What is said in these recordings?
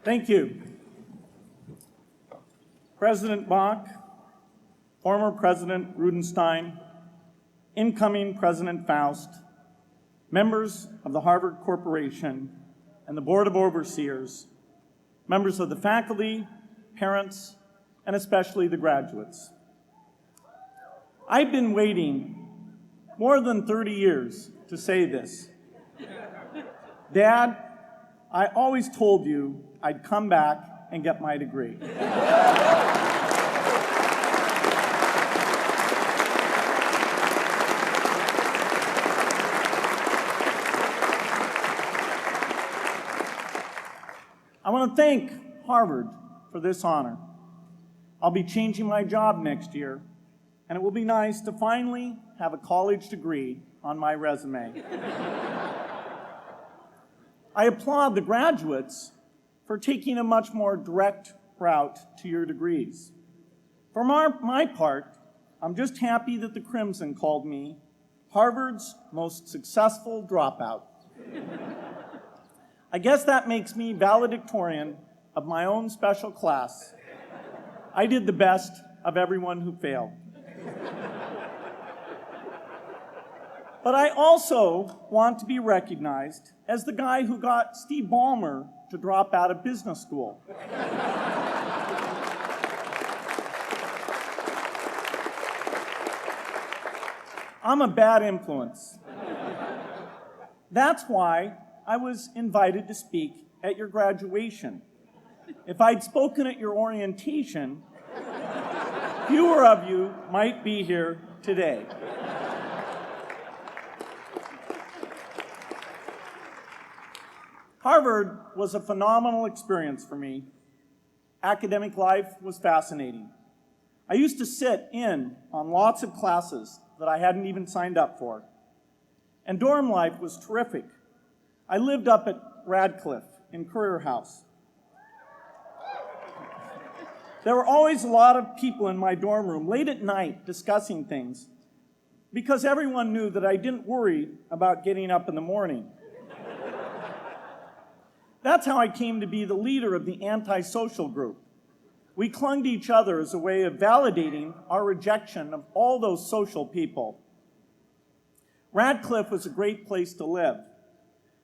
Thank you. President Bach, former President Rudenstein, incoming President Faust, members of the Harvard Corporation and the Board of Overseers, members of the faculty, parents, and especially the graduates. I've been waiting more than 30 years to say this. Dad, I always told you I'd come back and get my degree. I want to thank Harvard for this honor. I'll be changing my job next year, and it will be nice to finally have a college degree on my resume. I applaud the graduates for taking a much more direct route to your degrees. For my part, I'm just happy that the Crimson called me Harvard's most successful dropout. I guess that makes me valedictorian of my own special class. I did the best of everyone who failed. But I also want to be recognized as the guy who got Steve Ballmer to drop out of business school. I'm a bad influence. That's why I was invited to speak at your graduation. If I'd spoken at your orientation, fewer of you might be here today. Harvard was a phenomenal experience for me. Academic life was fascinating. I used to sit in on lots of classes that I hadn't even signed up for. And dorm life was terrific. I lived up at Radcliffe in Currier House. There were always a lot of people in my dorm room late at night discussing things because everyone knew that I didn't worry about getting up in the morning. That's how I came to be the leader of the antisocial group. We clung to each other as a way of validating our rejection of all those social people. Radcliffe was a great place to live.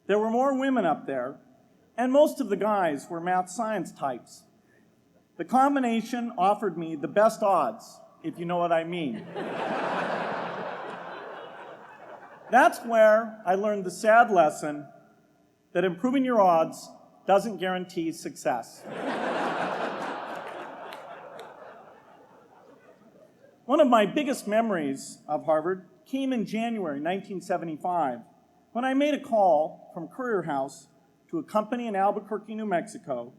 There were more women up there, and most of the guys were math science types. The combination offered me the best odds, if you know what I mean. That's where I learned the sad lesson that improving your odds doesn't guarantee success. One of my biggest memories of Harvard came in January 1975, when I made a call from Currier House to a company in Albuquerque, New Mexico,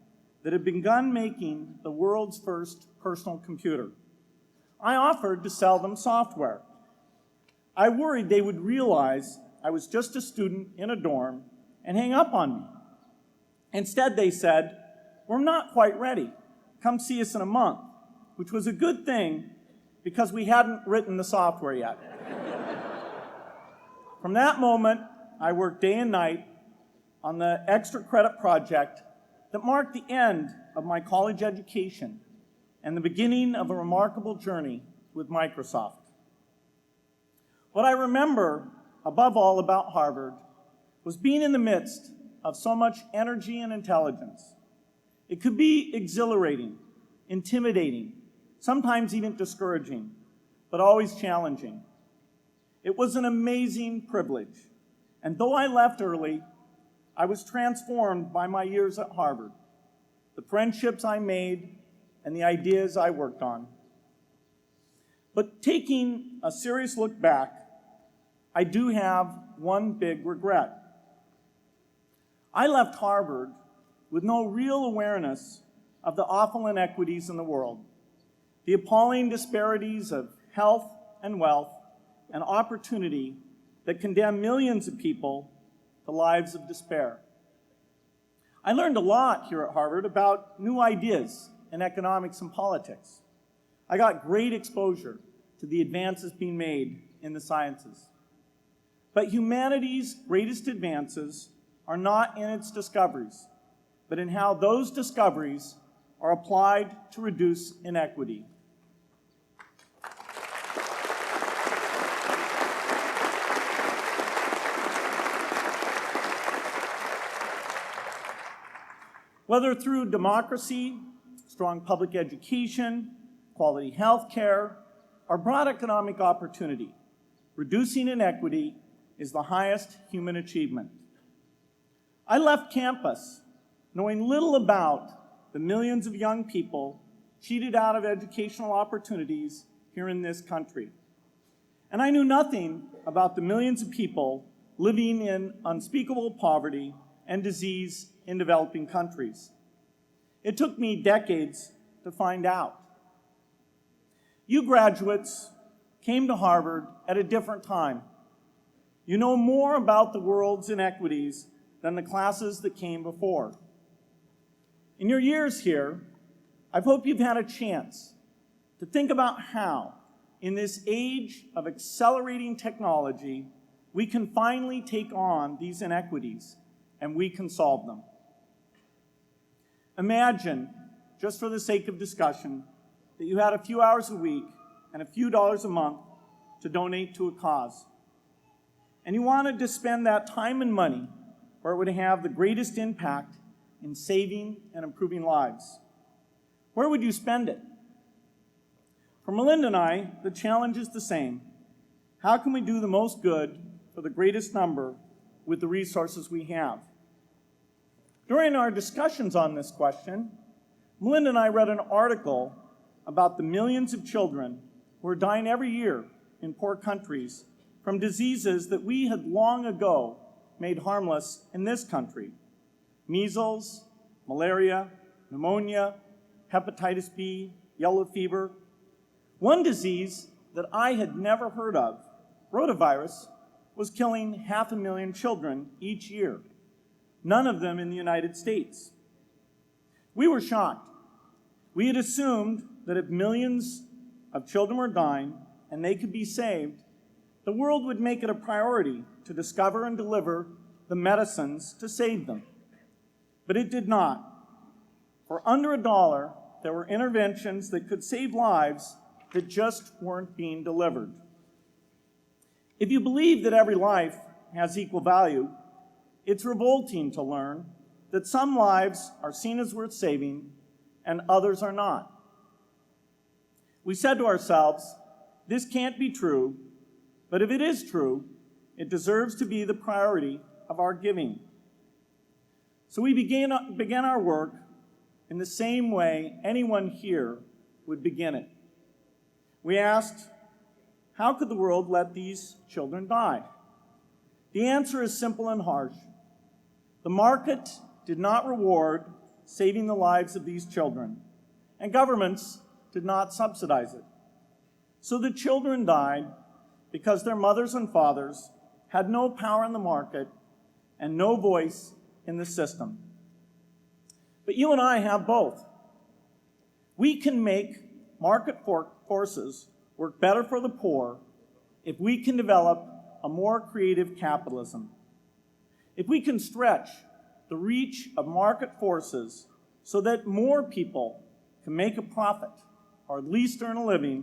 that had begun making the world's first personal computer. I offered to sell them software. I worried they would realize I was just a student in a dorm and hang up on me. Instead, they said, "We're not quite ready. Come see us in a month," which was a good thing because we hadn't written the software yet. From that moment, I worked day and night on the extra credit project that marked the end of my college education and the beginning of a remarkable journey with Microsoft. What I remember above all about Harvard was being in the midst of so much energy and intelligence. It could be exhilarating, intimidating, sometimes even discouraging, but always challenging. It was an amazing privilege, and though I left early, I was transformed by my years at Harvard, the friendships I made, and the ideas I worked on. But taking a serious look back, I do have one big regret. I left Harvard with no real awareness of the awful inequities in the world, the appalling disparities of health and wealth and opportunity that condemn millions of people to lives of despair. I learned a lot here at Harvard about new ideas in economics and politics. I got great exposure to the advances being made in the sciences. But humanity's greatest advances are not in its discoveries, but in how those discoveries are applied to reduce inequity. Whether through democracy, strong public education, quality health care, or broad economic opportunity, reducing inequity is the highest human achievement. I left campus knowing little about the millions of young people cheated out of educational opportunities here in this country. And I knew nothing about the millions of people living in unspeakable poverty and disease in developing countries. It took me decades to find out. You graduates came to Harvard at a different time. You know more about the world's inequities than the classes that came before. In your years here, I hope you've had a chance to think about how, in this age of accelerating technology, we can finally take on these inequities and we can solve them. Imagine, just for the sake of discussion, that you had a few hours a week and a few dollars a month to donate to a cause. And you wanted to spend that time and money where it would have the greatest impact in saving and improving lives. Where would you spend it? For Melinda and I, the challenge is the same. How can we do the most good for the greatest number with the resources we have? During our discussions on this question, Melinda and I read an article about the millions of children who are dying every year in poor countries from diseases that we had long ago made harmless in this country. Measles, malaria, pneumonia, hepatitis B, yellow fever. One disease that I had never heard of, rotavirus, was killing 500,000 children each year, none of them in the United States. We were shocked. We had assumed that if millions of children were dying and they could be saved, the world would make it a priority to discover and deliver the medicines to save them. But it did not. For under $1, there were interventions that could save lives that just weren't being delivered. If you believe that every life has equal value, it's revolting to learn that some lives are seen as worth saving and others are not. We said to ourselves, this can't be true, but if it is true, it deserves to be the priority of our giving. So we began our work in the same way anyone here would begin it. We asked, how could the world let these children die? The answer is simple and harsh. The market did not reward saving the lives of these children, and governments did not subsidize it. So the children died because their mothers and fathers had no power in the market and no voice in the system. But you and I have both. We can make market forces work better for the poor if we can develop a more creative capitalism. If we can stretch the reach of market forces so that more people can make a profit, or at least earn a living,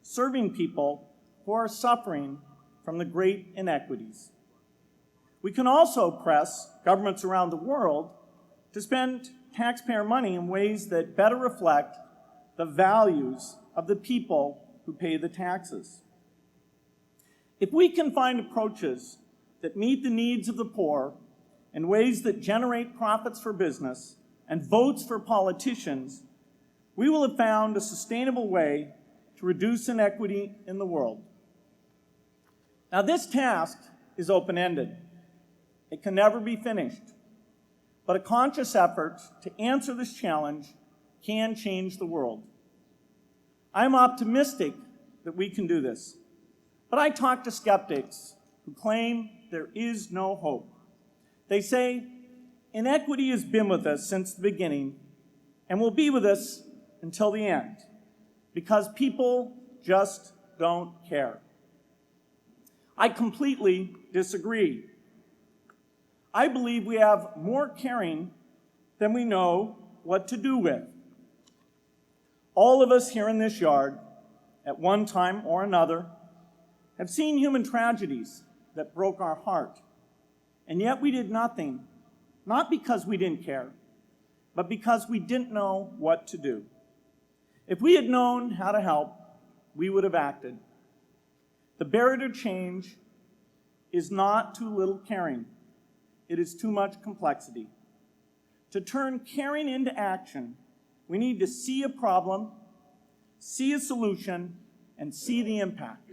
serving people who are suffering from the great inequities. We can also press governments around the world to spend taxpayer money in ways that better reflect the values of the people who pay the taxes. If we can find approaches that meet the needs of the poor in ways that generate profits for business and votes for politicians, we will have found a sustainable way to reduce inequity in the world. Now, this task is open-ended. It can never be finished. But a conscious effort to answer this challenge can change the world. I'm optimistic that we can do this. But I talk to skeptics who claim there is no hope. They say, inequity has been with us since the beginning and will be with us until the end, because people just don't care. I completely disagree. I believe we have more caring than we know what to do with. All of us here in this yard, at one time or another, have seen human tragedies that broke our heart, and yet we did nothing, not because we didn't care, but because we didn't know what to do. If we had known how to help, we would have acted. The barrier to change is not too little caring. It is too much complexity. To turn caring into action, we need to see a problem, see a solution, and see the impact.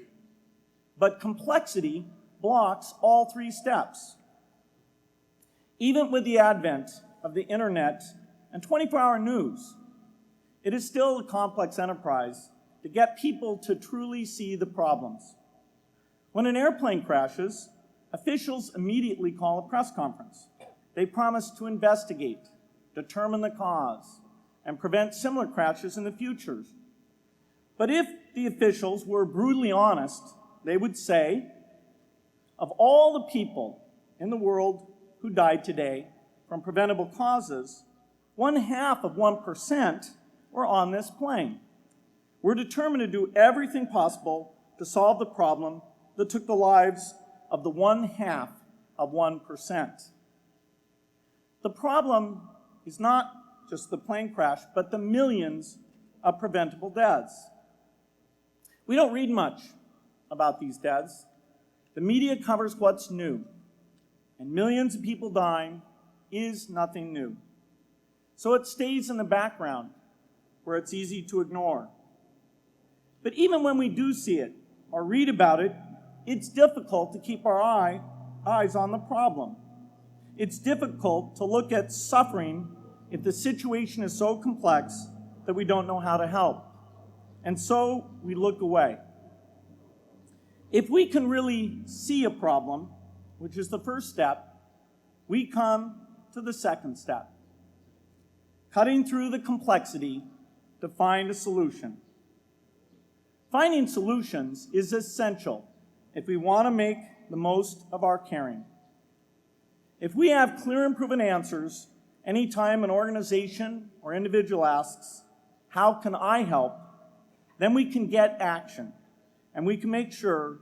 But complexity blocks all three steps. Even with the advent of the internet and 24-hour news, it is still a complex enterprise to get people to truly see the problems. When an airplane crashes, officials immediately call a press conference. They promise to investigate, determine the cause, and prevent similar crashes in the future. But if the officials were brutally honest, they would say, of all the people in the world who died today from preventable causes, 0.5% were on this plane. We're determined to do everything possible to solve the problem that took the lives of the 0.5%. The problem is not just the plane crash, but the millions of preventable deaths. We don't read much about these deaths. The media covers what's new, and millions of people dying is nothing new. So it stays in the background where it's easy to ignore. But even when we do see it or read about it, it's difficult to keep our eyes on the problem. It's difficult to look at suffering if the situation is so complex that we don't know how to help. And so we look away. If we can really see a problem, which is the first step, we come to the second step, cutting through the complexity to find a solution. Finding solutions is essential if we want to make the most of our caring. If we have clear and proven answers anytime an organization or individual asks, "How can I help?" then we can get action, and we can make sure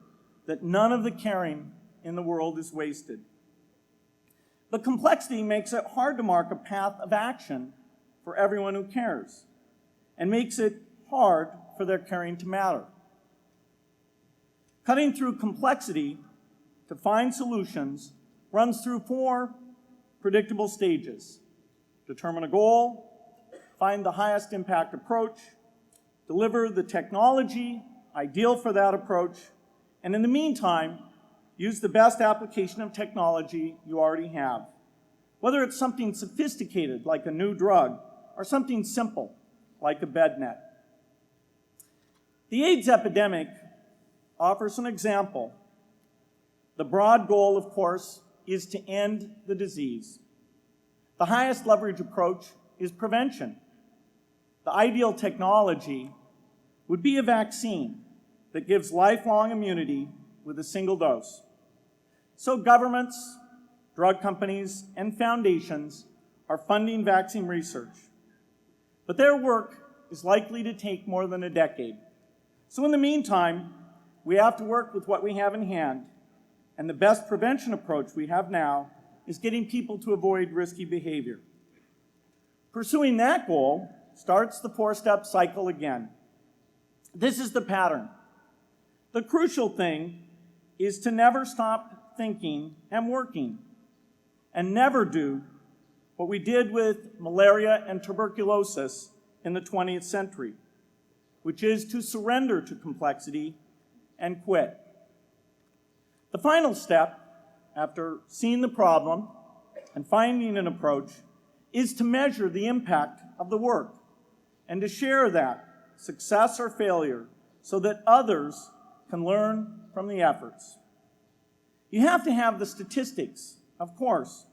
that none of the caring in the world is wasted. But complexity makes it hard to mark a path of action for everyone who cares, and makes it hard for their caring to matter. Cutting through complexity to find solutions runs through 4 predictable stages. Determine a goal, find the highest impact approach, deliver the technology ideal for that approach, and in the meantime, use the best application of technology you already have. Whether it's something sophisticated like a new drug or something simple like a bed net. The AIDS epidemic offers an example. The broad goal, of course, is to end the disease. The highest leverage approach is prevention. The ideal technology would be a vaccine that gives lifelong immunity with a single dose. So governments, drug companies, and foundations are funding vaccine research. But their work is likely to take more than a decade. So in the meantime, we have to work with what we have in hand, and the best prevention approach we have now is getting people to avoid risky behavior. Pursuing that goal starts the 4-step cycle again. This is the pattern. The crucial thing is to never stop thinking and working, and never do what we did with malaria and tuberculosis in the 20th century, which is to surrender to complexity and quit. The final step, after seeing the problem and finding an approach, is to measure the impact of the work and to share that, success or failure, so that others can learn from the efforts. You have to have the statistics, of course.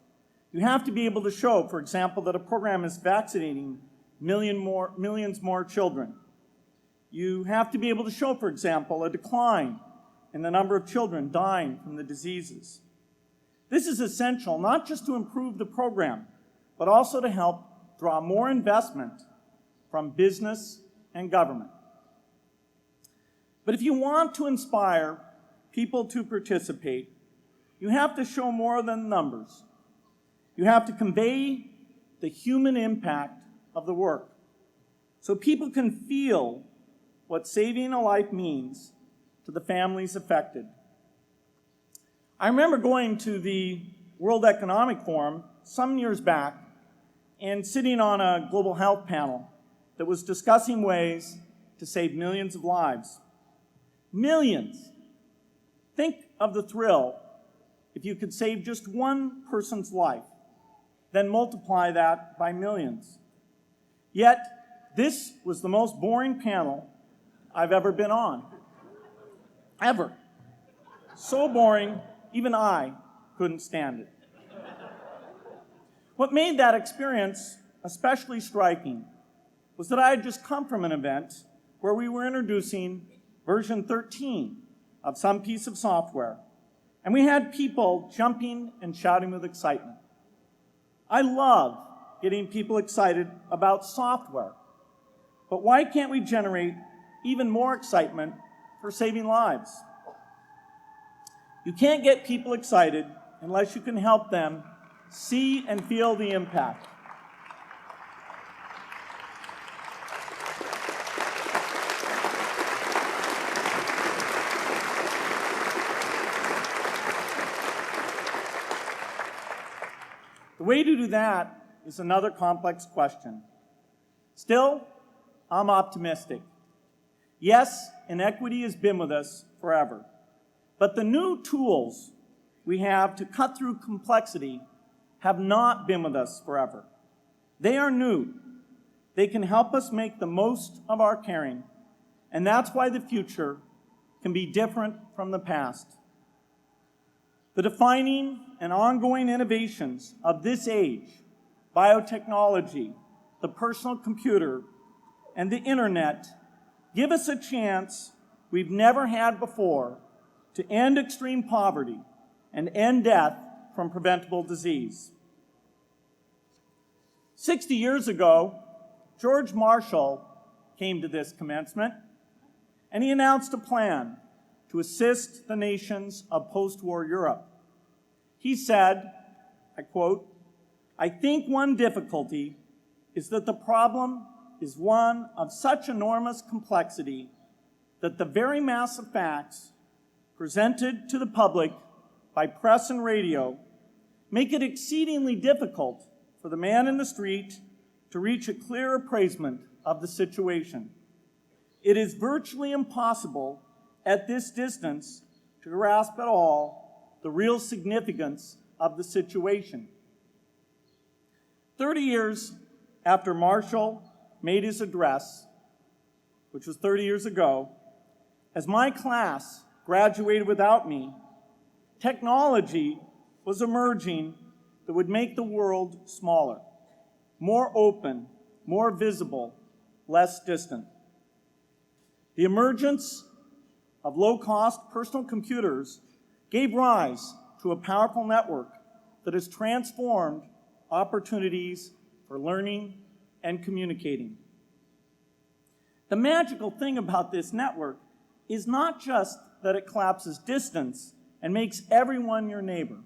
You have to be able to show, for example, that a program is vaccinating millions more children. You have to be able to show, for example, a decline in the number of children dying from the diseases. This is essential not just to improve the program, but also to help draw more investment from business and government. But if you want to inspire people to participate, you have to show more than numbers. You have to convey the human impact of the work so people can feel what saving a life means to the families affected. I remember going to the World Economic Forum some years back and sitting on a global health panel that was discussing ways to save millions of lives. Millions. Think of the thrill if you could save just one person's life, then multiply that by millions. Yet, this was the most boring panel I've ever been on. Ever. So boring, even I couldn't stand it. What made that experience especially striking was that I had just come from an event where we were introducing version 13 of some piece of software, and we had people jumping and shouting with excitement. I love getting people excited about software, but why can't we generate even more excitement for saving lives? You can't get people excited unless you can help them see and feel the impact. The way to do that is another complex question. Still, I'm optimistic. Yes, inequity has been with us forever, but the new tools we have to cut through complexity have not been with us forever. They are new. They can help us make the most of our caring, and that's why the future can be different from the past. The defining and ongoing innovations of this age, biotechnology, the personal computer, and the internet, give us a chance we've never had before to end extreme poverty and end death from preventable disease. 60 years ago, George Marshall came to this commencement, and he announced a plan to assist the nations of post-war Europe. He said, I quote, "I think one difficulty is that the problem is one of such enormous complexity that the very mass of facts presented to the public by press and radio make it exceedingly difficult for the man in the street to reach a clear appraisement of the situation. It is virtually impossible at this distance to grasp at all the real significance of the situation." 30 years after Marshall made his address, which was 30 years ago, as my class graduated without me, technology was emerging that would make the world smaller, more open, more visible, less distant. The emergence of low-cost personal computers gave rise to a powerful network that has transformed opportunities for learning and communicating. The magical thing about this network is not just that it collapses distance and makes everyone your neighbor.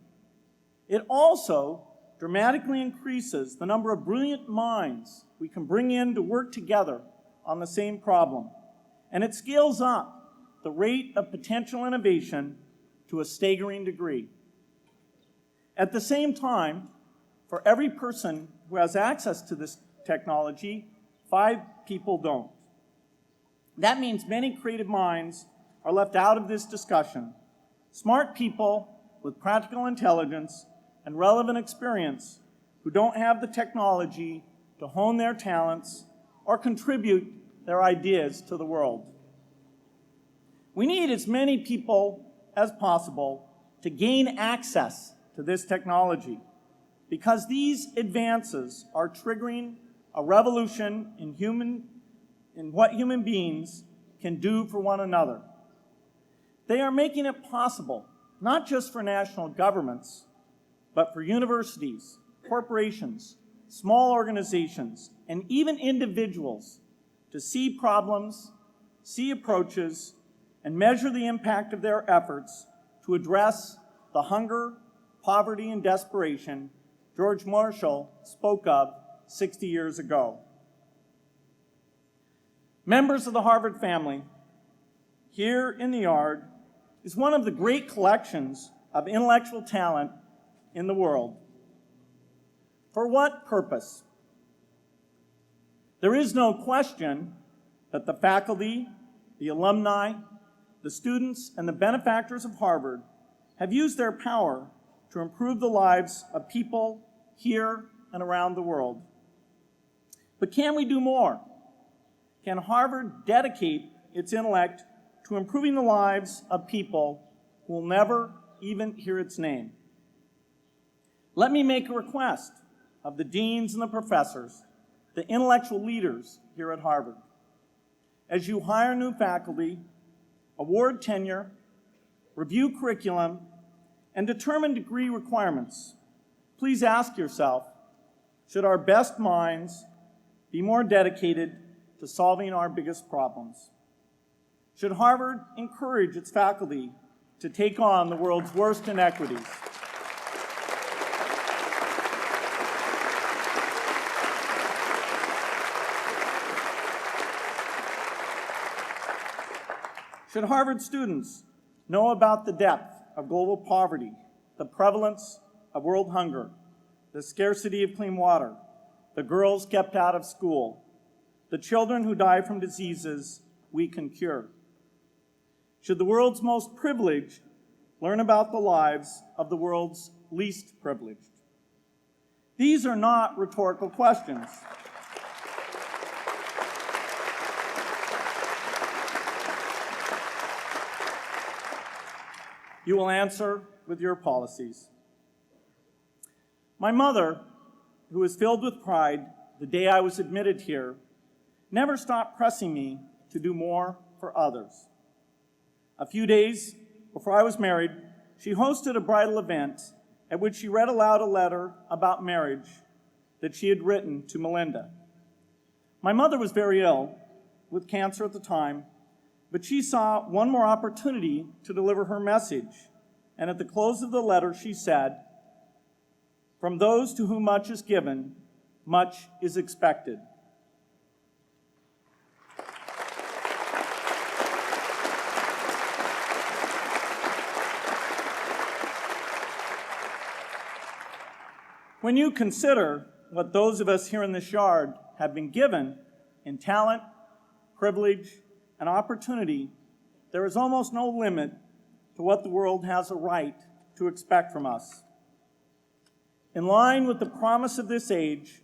It also dramatically increases the number of brilliant minds we can bring in to work together on the same problem. And it scales up the rate of potential innovation to a staggering degree. At the same time, for every person who has access to this technology, 5 people don't. That means many creative minds are left out of this discussion. Smart people with practical intelligence and relevant experience who don't have the technology to hone their talents or contribute their ideas to the world. We need as many people as possible to gain access to this technology because these advances are triggering a revolution in what human beings can do for one another. They are making it possible, not just for national governments, but for universities, corporations, small organizations, and even individuals to see problems, see approaches, and measure the impact of their efforts to address the hunger, poverty, and desperation George Marshall spoke of 60 years ago. Members of the Harvard family, here in the yard is one of the great collections of intellectual talent in the world. For what purpose? There is no question that the faculty, the alumni, the students, and the benefactors of Harvard have used their power to improve the lives of people here and around the world. But can we do more? Can Harvard dedicate its intellect to improving the lives of people who will never even hear its name? Let me make a request of the deans and the professors, the intellectual leaders here at Harvard. As you hire new faculty, award tenure, review curriculum, and determine degree requirements, please ask yourself, should our best minds be more dedicated to solving our biggest problems? Should Harvard encourage its faculty to take on the world's worst inequities? Should Harvard students know about the depth of global poverty, the prevalence of world hunger, the scarcity of clean water, the girls kept out of school, the children who die from diseases we can cure? Should the world's most privileged learn about the lives of the world's least privileged? These are not rhetorical questions. You will answer with your policies. My mother, who was filled with pride the day I was admitted here, never stopped pressing me to do more for others. A few days before I was married, she hosted a bridal event at which she read aloud a letter about marriage that she had written to Melinda. My mother was very ill, with cancer at the time, but she saw one more opportunity to deliver her message, and at the close of the letter she said, "From those to whom much is given, much is expected." When you consider what those of us here in this yard have been given in talent, privilege, and opportunity, there is almost no limit to what the world has a right to expect from us. In line with the promise of this age,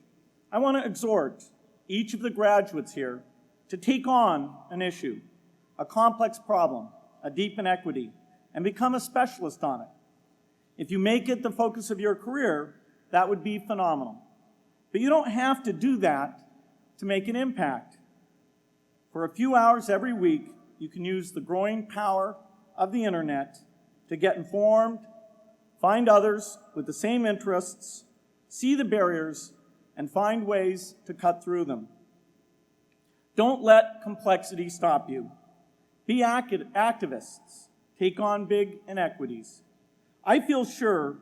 I want to exhort each of the graduates here to take on an issue, a complex problem, a deep inequity, and become a specialist on it. If you make it the focus of your career, that would be phenomenal. But you don't have to do that to make an impact. For a few hours every week, you can use the growing power of the internet to get informed, find others with the same interests, see the barriers, and find ways to cut through them. Don't let complexity stop you. Be activists. Take on big inequities. I feel sure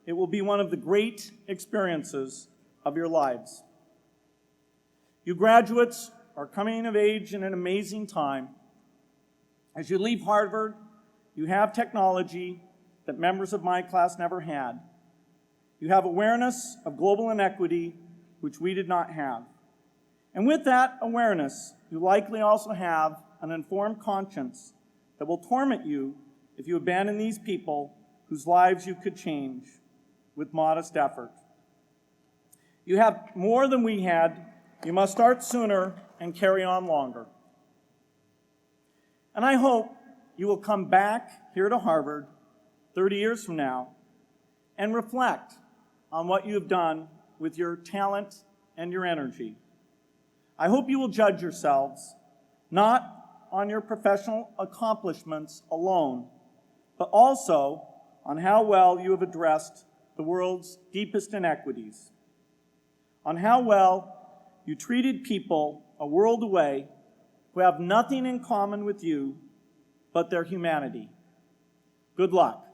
it will be one of the great experiences of your lives. You graduates are coming of age in an amazing time. As you leave Harvard, you have technology that members of my class never had. You have awareness of global inequity, which we did not have. And with that awareness, you likely also have an informed conscience that will torment you if you abandon these people whose lives you could change with modest effort. You have more than we had. You must start sooner and carry on longer. And I hope you will come back here to Harvard 30 years from now and reflect on what you have done with your talent and your energy. I hope you will judge yourselves not on your professional accomplishments alone, but also on how well you have addressed the world's deepest inequities, on how well you treated people a world away who have nothing in common with you but their humanity. Good luck.